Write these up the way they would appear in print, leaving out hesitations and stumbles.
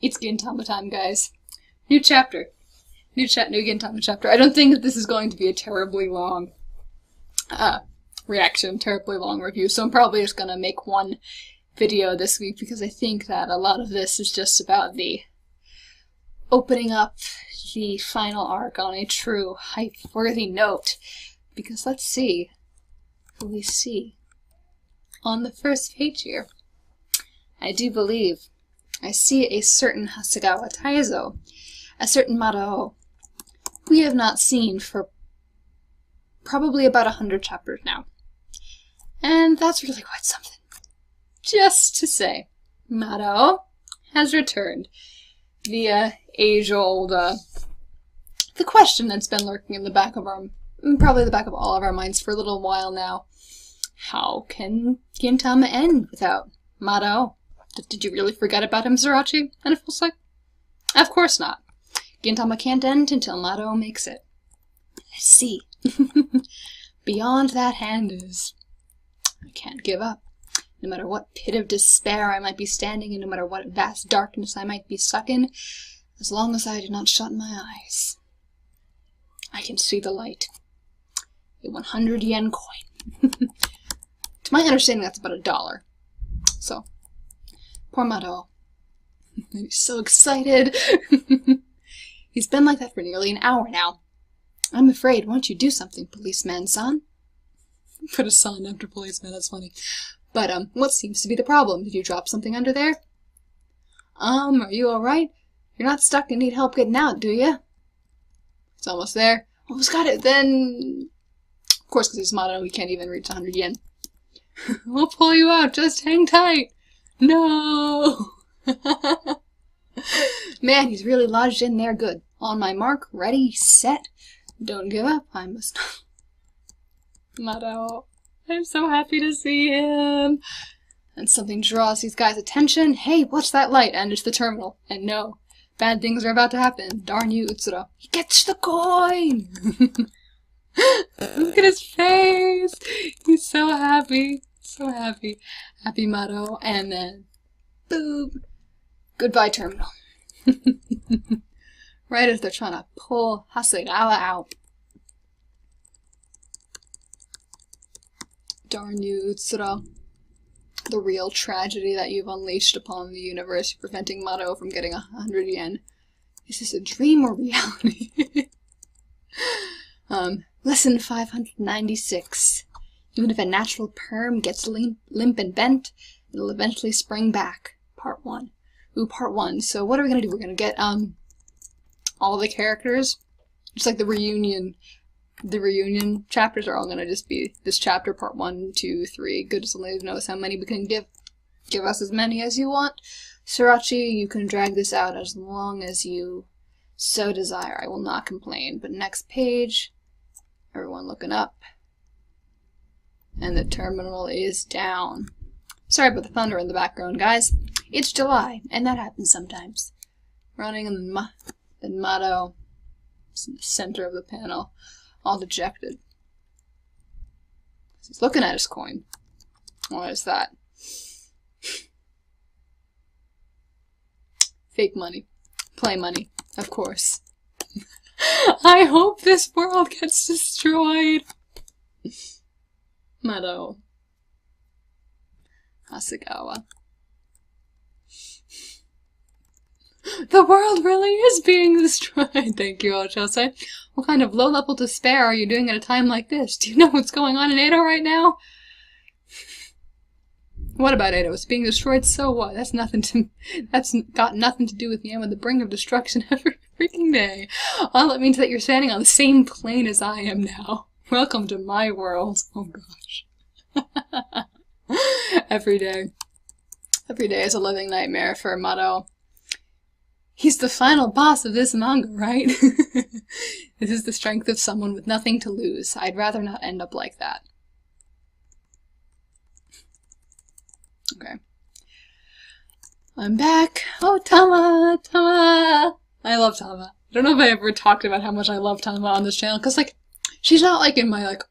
It's Gintama time, guys. New chapter. New Gintama chapter. I don't think that this is going to be a terribly long reaction, terribly long review, so I'm probably just gonna make one video this week because I think that a lot of this is just about the opening up the final arc on a true hype-worthy note. Because let's see what we see on the first page here. I do believe I see a certain Hasegawa Taizo, a certain Madao, we have not seen for probably about 100 chapters now. And that's really quite something. Just to say, Madao has returned. The age-old, the question that's been lurking in the back of our, probably the back of all of our minds for a little while now. How can Gintama end without Madao? Did you really forget about him, Sorachi? And it feels like, of course not. Gintama can't end until Madao makes it. Let's see. Beyond that hand is, I can't give up. No matter what pit of despair I might be standing in, no matter what vast darkness I might be stuck in, as long as I do not shut my eyes, I can see the light. A 100 yen coin. To my understanding, that's about $1. So, poor Madao. He's so excited. He's been like that for nearly an hour now. I'm afraid, won't you do something, policeman-san? Put a son after policeman, that's funny. But, what seems to be the problem? Did you drop something under there? Are you alright? You're not stuck and need help getting out, do you? It's almost there. Almost got it, then... Of course, because he's Madao, he can't even reach 100 yen. We'll pull you out, just hang tight. No! Man, he's really lodged in there good. On my mark, ready, set. Don't give up, I must... Madao. I'm so happy to see him. And something draws these guys' attention. Hey, what's that light? And it's the terminal. And no, bad things are about to happen. Darn you, Utsuro. He gets the coin! Look at his face! He's so happy. So happy. Happy Madao. And then, boom. Goodbye, terminal. Right as they're trying to pull Hasegawa out. Darn you, Utsuro. The real tragedy that you've unleashed upon the universe, preventing Madao from getting 100 yen. Is this a dream or reality? Lesson 596. Even if a natural perm gets limp and bent, it'll eventually spring back. Part 1. Ooh, part 1. So what are we gonna do? We're gonna get, all the characters. Just like the reunion chapters are all gonna just be this chapter, part 1, 2, 3. Goodness only knows how many we can give. Give us as many as you want. Sorachi, you can drag this out as long as you so desire. I will not complain. But next page, everyone looking up. And the terminal is down. Sorry about the thunder in the background, guys. It's July, and that happens sometimes. Running and then Madao is in the center of the panel, all dejected. He's looking at his coin. What is that? Fake money. Play money, of course. I hope this world gets destroyed. Madao. Hasegawa. The world really is being destroyed. Thank you, Ochose. What kind of low-level despair are you doing at a time like this? Do you know what's going on in Edo right now? What about Edo? It's being destroyed, so what? That's got nothing to do with me. I'm on the brink of destruction every freaking day. All it means that you're standing on the same plane as I am now. Welcome to my world. Oh gosh. Every day. Every day is a living nightmare for Madao. He's the final boss of this manga, right? This is the strength of someone with nothing to lose. I'd rather not end up like that. Okay. I'm back. Oh, Tama! Tama! I love Tama. I don't know if I ever talked about how much I love Tama on this channel, because, like, she's not, like, in my, like,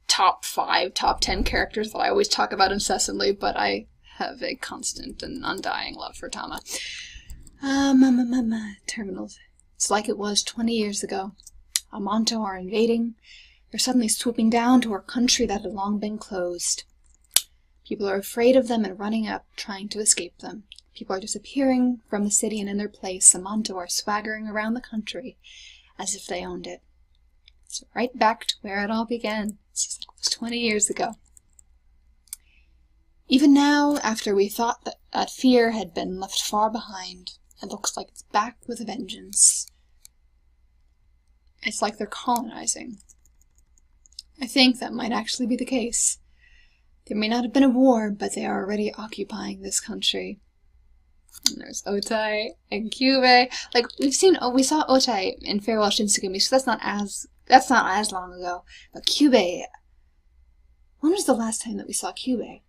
top 5, top 10 characters that I always talk about incessantly, but I have a constant and undying love for Tama. Terminals. It's like it was 20 years ago. Amanto are invading. They're suddenly swooping down to our country that had long been closed. People are afraid of them and running up, trying to escape them. People are disappearing from the city, and in their place, Amanto are swaggering around the country as if they owned it. It's right back to where it all began. It's just like it was 20 years ago. Even now, after we thought that fear had been left far behind, it looks like it's back with a vengeance. It's like they're colonizing. I think that might actually be the case. There may not have been a war, but they are already occupying this country. And there's Otai and Kyubey. Like, we saw Otai in Farewell Shinsugumi, so that's not as long ago. But Kyubey, when was the last time that we saw Kyubey?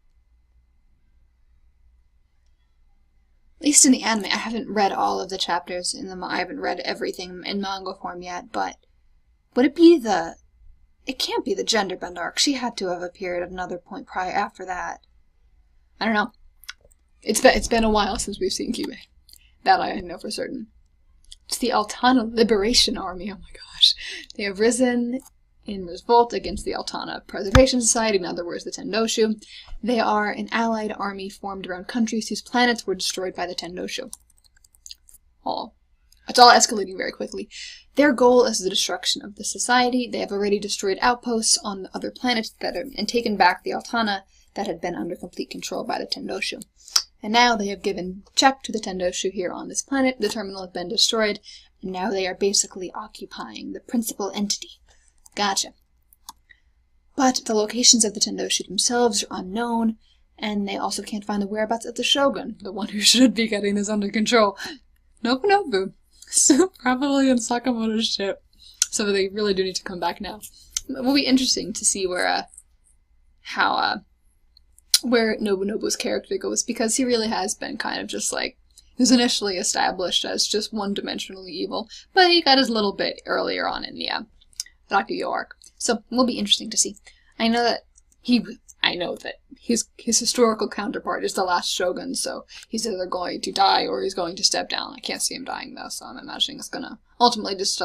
At least in the anime. I haven't read all of the chapters in I haven't read everything in manga form yet, but would it be it can't be the gender bend arc. She had to have appeared at another point prior after that. I don't know. It's been a while since we've seen Kyubey. That I know for certain. It's the Altana Liberation Army. Oh my gosh. They have risen in revolt against the Altana Preservation Society, in other words, the Tendoshu. They are an allied army formed around countries whose planets were destroyed by the Tendoshu. It's all escalating very quickly. Their goal is the destruction of the society. They have already destroyed outposts on the other planets and taken back the Altana that had been under complete control by the Tendoshu. And now they have given check to the Tendoshu here on this planet. The terminal has been destroyed, and now they are basically occupying the principal entity. Gotcha. But the locations of the Tendoshu themselves are unknown, and they also can't find the whereabouts of the Shogun, the one who should be getting this under control. Nobunobu. So probably in Sakamoto's ship. So they really do need to come back now. It will be interesting to see where Nobunobu's character goes, because he really has been kind of just like, he was initially established as just one-dimensionally evil, but he got his little bit earlier on in the Rakugo arc. So it will be interesting to see. I know that his historical counterpart is the last shogun, so he's either going to die or he's going to step down. I can't see him dying though, so I'm imagining it's gonna ultimately just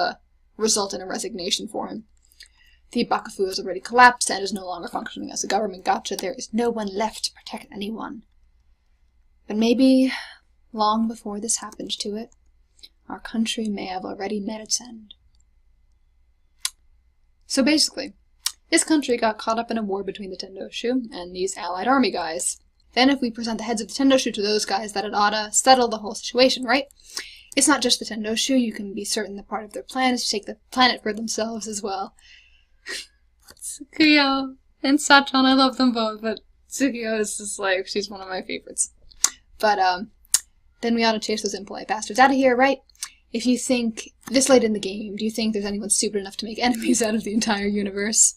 result in a resignation for him. The Bakufu has already collapsed and is no longer functioning as a government. Gotcha, there is no one left to protect anyone. But maybe, long before this happened to it, our country may have already met its end. So basically, this country got caught up in a war between the Tendoshu and these allied army guys. Then if we present the heads of the Tendoshu to those guys, that oughta settle the whole situation, right? It's not just the Tendoshu, you can be certain that part of their plan is to take the planet for themselves as well. Tsukuyo and Sachan, I love them both, but Tsukuyo is just like, she's one of my favorites. But, then we ought to chase those impolite bastards out of here, right? If you think, this late in the game, do you think there's anyone stupid enough to make enemies out of the entire universe?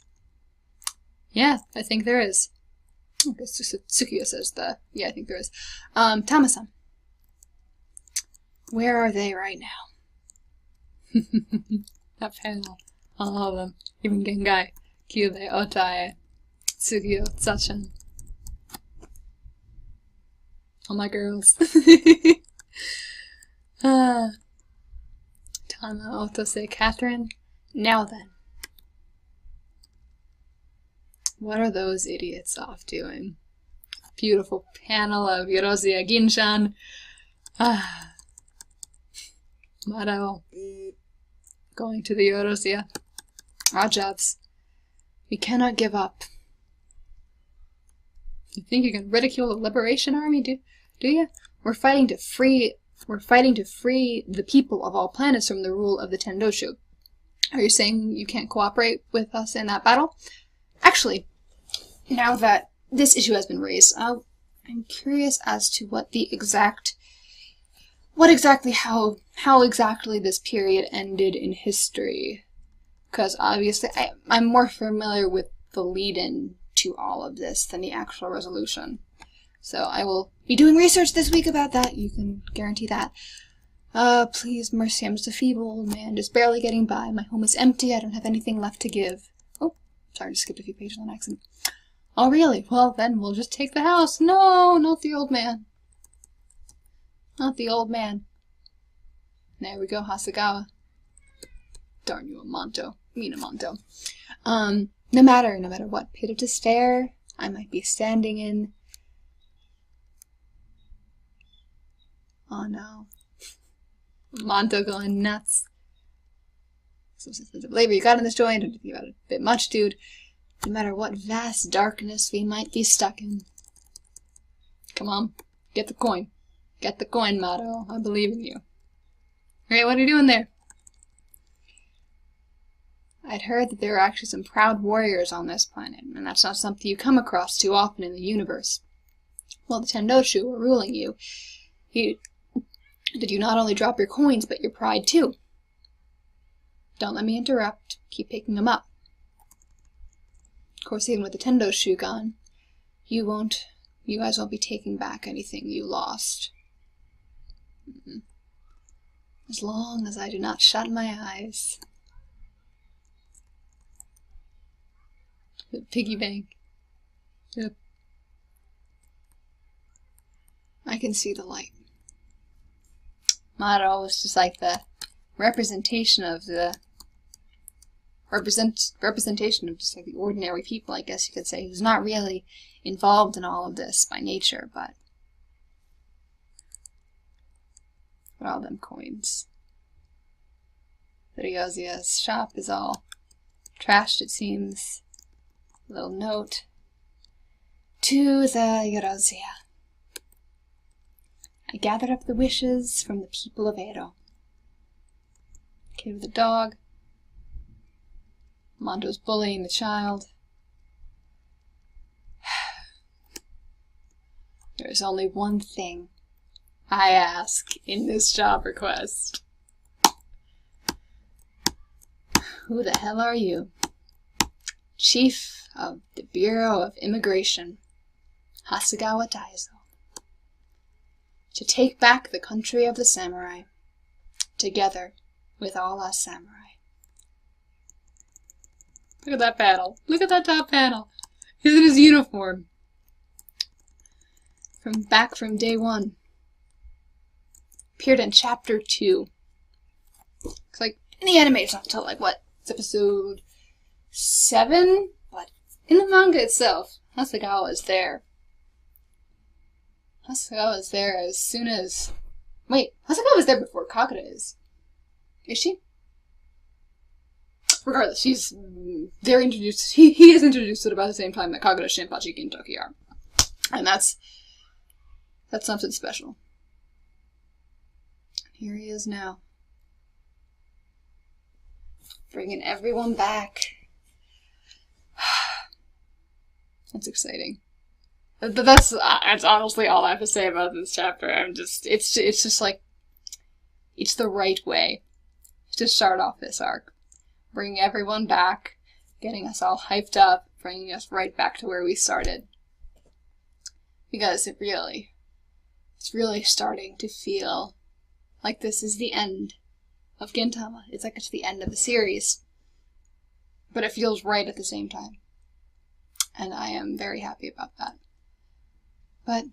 Yeah, I think there is. Okay, Tsukuyo says yeah, I think there is. Tama-san. Where are they right now? That panel. All of them. Even Gengai, Kyubey, Otai, Tsukuyo, Sachan. All my girls. Tama, Otose, Catherine. Now then. What are those idiots off doing? Beautiful panel of Yorozuya Ginshan. Madao. Going to the Yorozuya. Our jobs. We cannot give up. You think you can ridicule the Liberation Army, do you? We're fighting to free the people of all planets from the rule of the Tendoshu. Are you saying you can't cooperate with us in that battle? Actually, now that this issue has been raised, I'm curious as to how exactly this period ended in history. Because obviously, I'm more familiar with the lead-in to all of this than the actual resolution. So I will be doing research this week about that, you can guarantee that. Please, mercy, I'm just a feeble old man, just barely getting by. My home is empty, I don't have anything left to give. Oh, sorry, I just skipped a few pages on accident. Oh, really? Well, then we'll just take the house. No, not the old man. Not the old man. There we go, Hasegawa. Darn you, Minamoto. No matter what pit of despair I might be standing in. Oh no. Monto going nuts. So since the labor you got in this joint, don't you think about it a bit much, dude? No matter what vast darkness we might be stuck in. Come on, get the coin. Get the coin, Mato. I believe in you. Alright, what are you doing there? I'd heard that there are actually some proud warriors on this planet, and that's not something you come across too often in the universe. Well, the Tendoshu were ruling you. Did you not only drop your coins, but your pride too? Don't let me interrupt. Keep picking them up. Of course, even with the Tendoshu gone, you guys won't be taking back anything you lost. As long as I do not shut my eyes. The piggy bank. Yep. I can see the light. Mato was just like the representation of just like the ordinary people, I guess you could say, who's not really involved in all of this by nature, but all them coins. Ryozia's shop is all trashed, it seems. A little note to the Yorozia. I gathered up the wishes from the people of Edo. Kid with the dog. Monto's bullying the child. There's only one thing I ask in this job request. Who the hell are you? Chief of the Bureau of Immigration, Hasegawa Taizo. To take back the country of the samurai, together with all us samurai. Look at that panel. Look at that top panel. He's in his uniform. Back from day one. Appeared in chapter 2. It's like, in the anime it's not until like, what? It's episode 7? But in the manga itself, Hasegawa is there. Hasegawa is there as soon as... Wait, Hasegawa was there before Kagura is. Is she? Regardless, they're introduced... He is introduced at about the same time that Kagura, Shinpachi, and Toki are. And that's something special. Here he is now. Bringing everyone back. That's exciting. That's honestly all I have to say about this chapter. It's just like, it's the right way to start off this arc. Bringing everyone back, getting us all hyped up, bringing us right back to where we started. Because it's really starting to feel like this is the end of Gintama. It's like it's the end of the series. But it feels right at the same time. And I am very happy about that. But,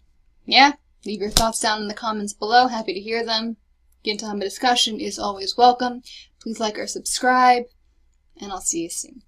yeah, leave your thoughts down in the comments below. Happy to hear them. Gintama discussion is always welcome. Please like or subscribe. And I'll see you soon.